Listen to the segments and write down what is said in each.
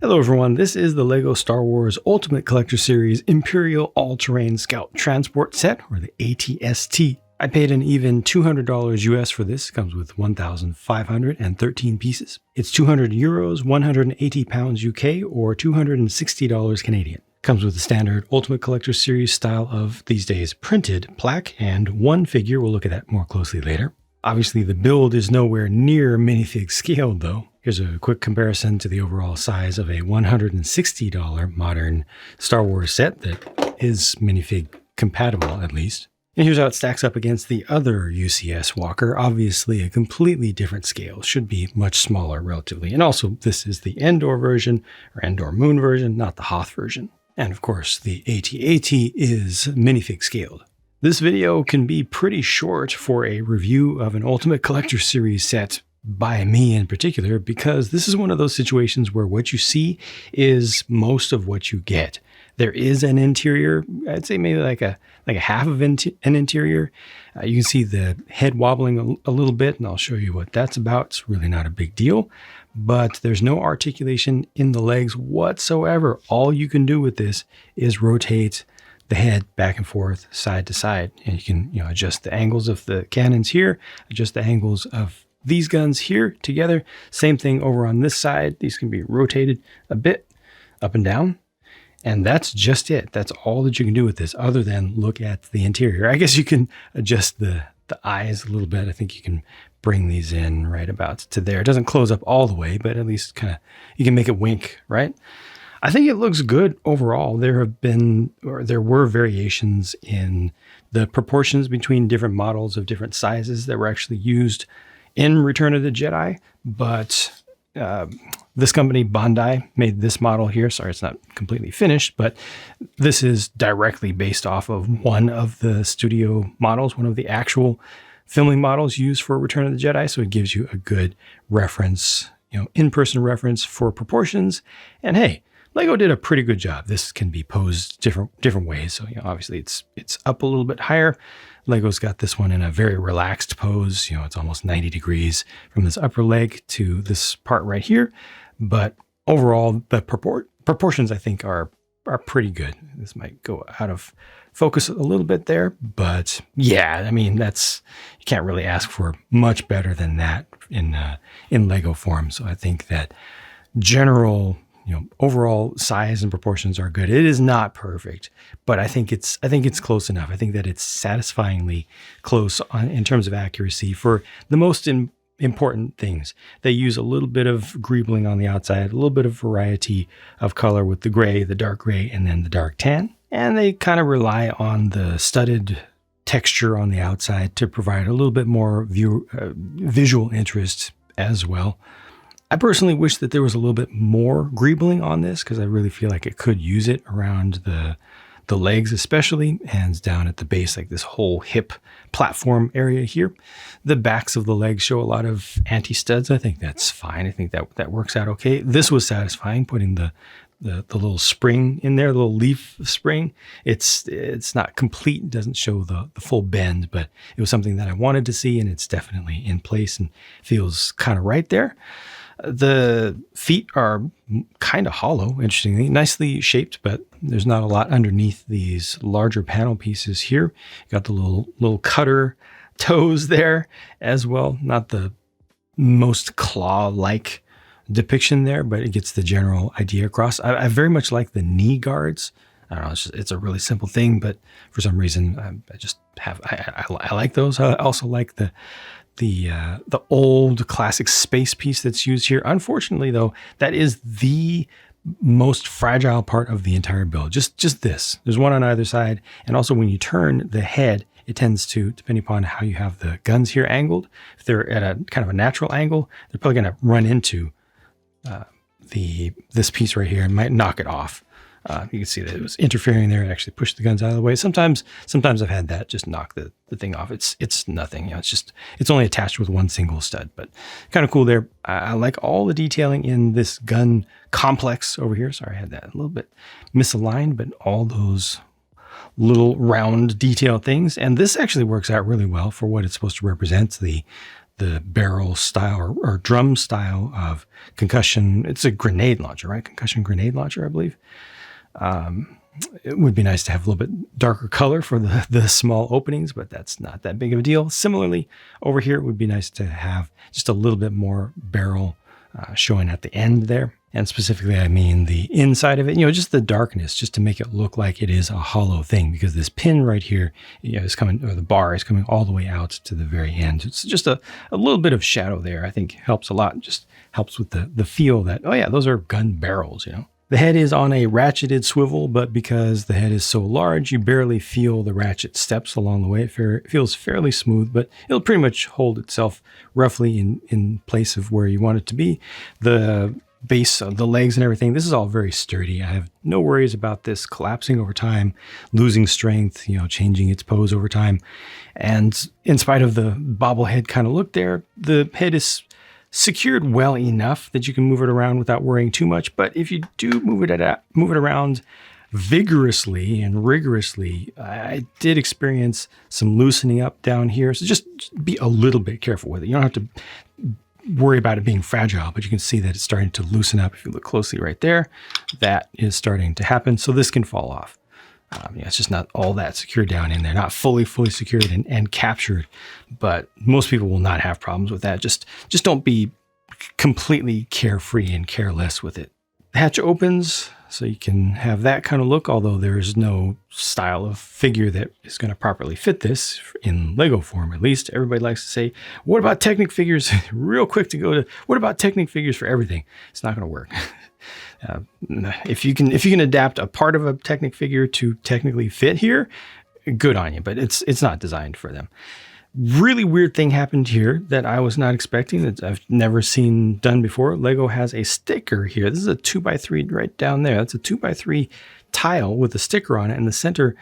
Hello everyone, this is the LEGO Star Wars Ultimate Collector Series Imperial All-Terrain Scout Transport Set, or the AT-ST. I paid an even $200 US for this. It comes with 1,513 pieces. It's 200 euros, 180 pounds UK, or $260 Canadian. Comes with the standard Ultimate Collector Series style of, these days, printed plaque, and one figure. We'll look at that more closely later. Obviously, the build is nowhere near minifig scale, though. Here's a quick comparison to the overall size of a $160 modern Star Wars set that is minifig compatible, at least. And here's how it stacks up against the other UCS walker. Obviously, a completely different scale. Should be much smaller, relatively. And also, this is the Endor version, or Endor Moon version, not the Hoth version. And of course, the AT-AT is minifig scaled. This video can be pretty short for a review of an Ultimate Collector Series set by me in particular, because this is one of those situations where what you see is most of what you get. There is an interior, I'd say maybe like a half of an interior. You can see the head wobbling a little bit, and I'll show you what that's about. It's really not a big deal, but there's no articulation in the legs whatsoever. All you can do with this is rotate the head back and forth, side to side, and you can adjust the angles of the cannons here, adjust the angles of these guns here together. Same thing over on this side. These can be rotated a bit up and down. And that's just it. That's all that you can do with this other than look at the interior. I guess you can adjust the eyes a little bit. I think you can bring these in right about to there. It doesn't close up all the way, but at least kind of you can make it wink, right? I think it looks good overall. There were variations in the proportions between different models of different sizes that were actually used in Return of the Jedi, but this company, Bandai, made this model here. Sorry, it's not completely finished, but this is directly based off of one of the studio models, one of the actual filming models used for Return of the Jedi. So it gives you a good reference, in-person reference for proportions. And hey, LEGO did a pretty good job. This can be posed different ways. So obviously it's up a little bit higher. LEGO's got this one in a very relaxed pose. It's almost 90 degrees from this upper leg to this part right here. But overall, the proportions I think are pretty good. This might go out of focus a little bit there, but yeah, I mean you can't really ask for much better than that in LEGO form. So I think that general overall size and proportions are good. It is not perfect, but I think it's close enough. I think that it's satisfyingly close in terms of accuracy for the most important things. They use a little bit of greebling on the outside, a little bit of variety of color with the gray, the dark gray, and then the dark tan. And they kind of rely on the studded texture on the outside to provide a little bit more visual interest as well. I personally wish that there was a little bit more greebling on this, because I really feel like it could use it around the legs, especially, and down at the base, like this whole hip platform area here. The backs of the legs show a lot of anti-studs. I think that's fine. I think that works out okay. This was satisfying, putting the little spring in there, the little leaf spring. It's not complete, it doesn't show the full bend, but it was something that I wanted to see, and it's definitely in place and feels kind of right there. The feet are kind of hollow, interestingly, nicely shaped, but there's not a lot underneath these larger panel pieces here. Got the little cutter toes there as well. Not the most claw-like depiction there, but it gets the general idea across. I very much like the knee guards. I don't know, it's a really simple thing, but for some reason I like those. I also like the old classic space piece that's used here. Unfortunately, though, that is the most fragile part of the entire build. Just this. There's one on either side, and also when you turn the head, it tends to, depending upon how you have the guns here angled, if they're at a kind of a natural angle, they're probably going to run into this piece right here and might knock it off. You can see that it was interfering there and actually pushed the guns out of the way. Sometimes I've had that just knock the thing off. It's nothing. It's only attached with one single stud, but kind of cool there. I like all the detailing in this gun complex over here. Sorry, I had that a little bit misaligned, but all those little round detail things. And this actually works out really well for what it's supposed to represent. The the barrel style or drum style of concussion. It's a grenade launcher, right? Concussion grenade launcher, I believe. It would be nice to have a little bit darker color for the small openings, but that's not that big of a deal. Similarly, over here, it would be nice to have just a little bit more barrel showing at the end there. And specifically, I mean the inside of it, just the darkness, just to make it look like it is a hollow thing, because this pin right here, is coming, or the bar is coming all the way out to the very end. It's just a little bit of shadow there, I think helps a lot. Just helps with the feel that, oh yeah, those are gun barrels, The head is on a ratcheted swivel, but because the head is so large, you barely feel the ratchet steps along the way. It feels fairly smooth, but it'll pretty much hold itself roughly in place of where you want it to be. The base of the legs and everything, this is all very sturdy. I have no worries about this collapsing over time, losing strength, changing its pose over time. And in spite of the bobblehead kind of look there, the head is secured well enough that you can move it around without worrying too much. But if you do move it around vigorously and rigorously, I did experience some loosening up down here. So just be a little bit careful with it. You don't have to worry about it being fragile, but you can see that it's starting to loosen up. If you look closely right there, that is starting to happen. So this can fall off. It's just not all that secure down in there, not fully secured and captured, but most people will not have problems with that. Just don't be completely carefree and careless with it. The hatch opens so you can have that kind of look, although there is no style of figure that is going to properly fit this in Lego form, at least. Everybody likes to say, what about Technic figures? Real quick to go to, what about Technic figures for everything? It's not going to work. If you can adapt a part of a Technic figure to technically fit here, good on you, but it's not designed for them. Really weird thing happened here that I was not expecting, that I've never seen done before. Lego has a sticker here. This is a 2x3 right down there. That's a 2x3 tile with a sticker on it, and the center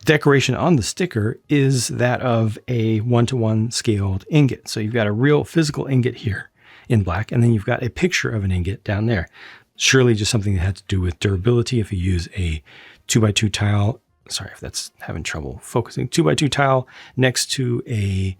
decoration on the sticker is that of a 1-to-1 scaled ingot. So you've got a real physical ingot here in black, and then you've got a picture of an ingot down there. Surely just something that had to do with durability. If you use a 2x2 tile, sorry if that's having trouble focusing, 2x2 tile next to an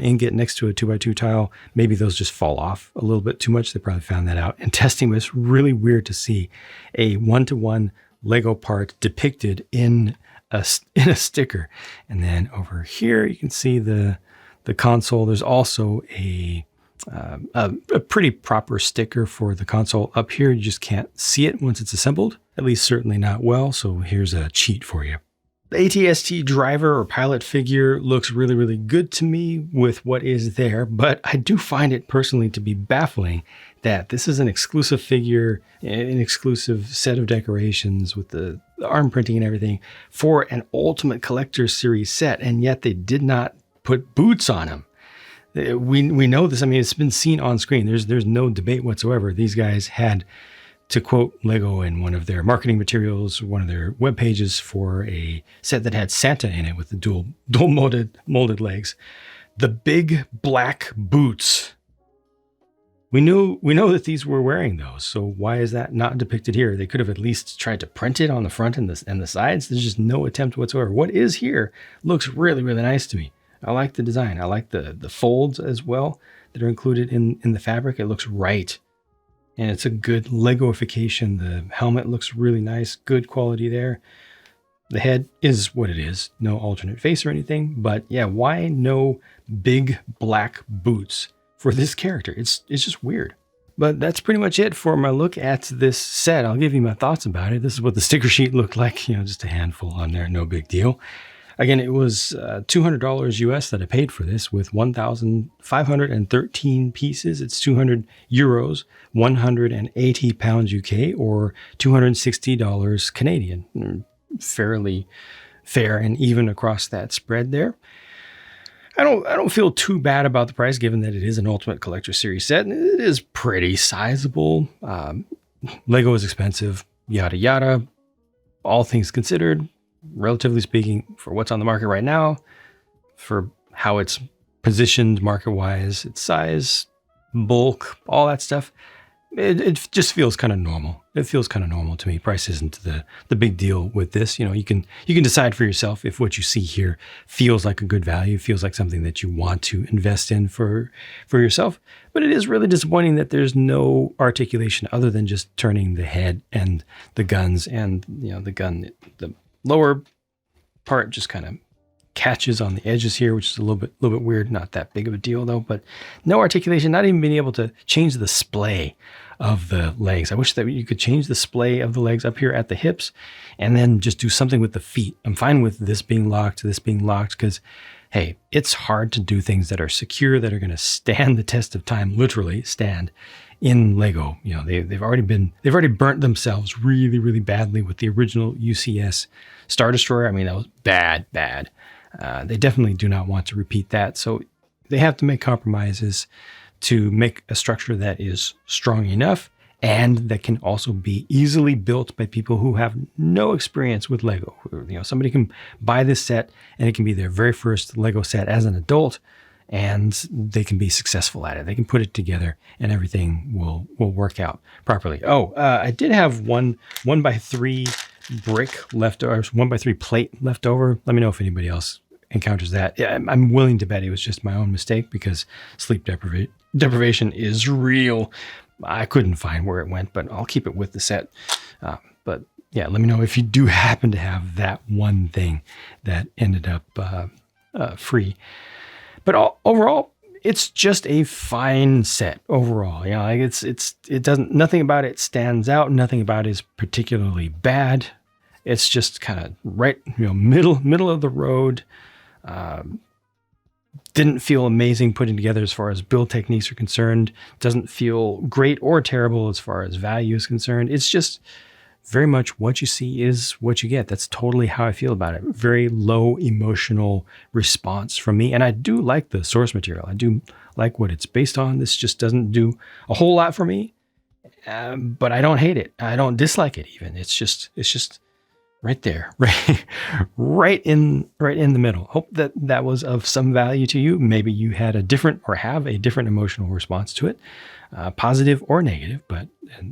ingot next to a 2x2 tile, maybe those just fall off a little bit too much. They probably found that out. And testing was really weird to see a 1-to-1 Lego part depicted in a sticker. And then over here, you can see the console. There's also a pretty proper sticker for the console up here. You just can't see it once it's assembled, at least certainly not well. So here's a cheat for you. The AT-ST driver or pilot figure looks really, really good to me with what is there, but I do find it personally to be baffling that this is an exclusive figure, an exclusive set of decorations with the arm printing and everything for an Ultimate Collector Series set, and yet they did not put boots on him. We know this. I mean, it's been seen on screen. There's no debate whatsoever. These guys had, to quote Lego in one of their marketing materials, one of their web pages, for a set that had Santa in it with the dual molded legs, the big black boots. We know that these were wearing those. So why is that not depicted here? They could have at least tried to print it on the front and the sides. There's just no attempt whatsoever. What is here looks really, really nice to me. I like the design. I like the folds as well that are included in the fabric. It looks right. And it's a good Legoification. The helmet looks really nice. Good quality there. The head is what it is. No alternate face or anything. But yeah, why no big black boots for this character? It's just weird. But that's pretty much it for my look at this set. I'll give you my thoughts about it. This is what the sticker sheet looked like. Just a handful on there. No big deal. Again, it was $200 US that I paid for this with 1,513 pieces. It's 200 euros, 180 pounds UK, or $260 Canadian. Fairly fair and even across that spread there. I don't feel too bad about the price, given that it is an Ultimate Collector Series set. It is pretty sizable. Lego is expensive, yada yada. All things considered, relatively speaking, for what's on the market right now, for how it's positioned market-wise, its size, bulk, all that stuff, it just feels kind of normal. It feels kind of normal to me. Price isn't the big deal with this. You can decide for yourself if what you see here feels like a good value, feels like something that you want to invest in for yourself. But it is really disappointing that there's no articulation other than just turning the head and the guns, and the lower part just kind of catches on the edges here, which is a little bit weird. Not that big of a deal though, but no articulation, not even being able to change the splay of the legs. I wish that you could change the splay of the legs up here at the hips and then just do something with the feet. I'm fine with this being locked, because hey, it's hard to do things that are secure, that are going to stand the test of time, literally stand in Lego. They've already burnt themselves really, really badly with the original UCS Star Destroyer. I mean, that was bad. They definitely do not want to repeat that. So they have to make compromises to make a structure that is strong enough and that can also be easily built by people who have no experience with Lego. Somebody can buy this set and it can be their very first Lego set as an adult, and they can be successful at it. They can put it together and everything will work out properly. I did have one by 3 brick left, or 1 by 3 plate left over. Let me know if anybody else encounters that. Yeah, I'm willing to bet it was just my own mistake, because sleep deprivation is real. I couldn't find where it went, but I'll keep it with the set. But yeah, let me know if you do happen to have that one thing that ended up free. But overall, it's just a fine set overall. It doesn't, nothing about it stands out. Nothing about it is particularly bad. It's just kind of right, middle of the road. Didn't feel amazing putting together as far as build techniques are concerned. Doesn't feel great or terrible as far as value is concerned. It's just very much what you see is what you get. That's totally how I feel about it. Very low emotional response from me. And I do like the source material. I do like what it's based on. This just doesn't do a whole lot for me. But I don't hate it. I don't dislike it even. It's just right there, right in the middle. Hope that was of some value to you. Maybe you had have a different emotional response to it, positive or negative, but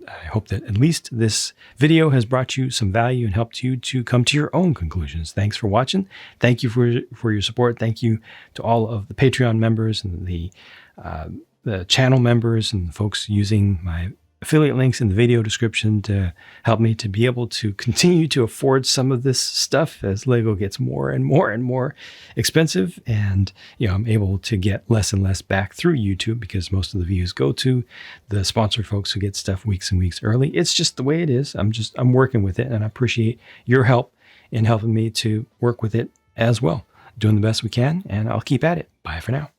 I hope that at least this video has brought you some value and helped you to come to your own conclusions. Thanks for watching. Thank you for your support. Thank you to all of the Patreon members and the channel members and the folks using my affiliate links in the video description to help me to be able to continue to afford some of this stuff as Lego gets more and more expensive. And, I'm able to get less and less back through YouTube, because most of the views go to the sponsored folks who get stuff weeks and weeks early. It's just the way it is. I'm working with it, and I appreciate your help in helping me to work with it as well. Doing the best we can, and I'll keep at it. Bye for now.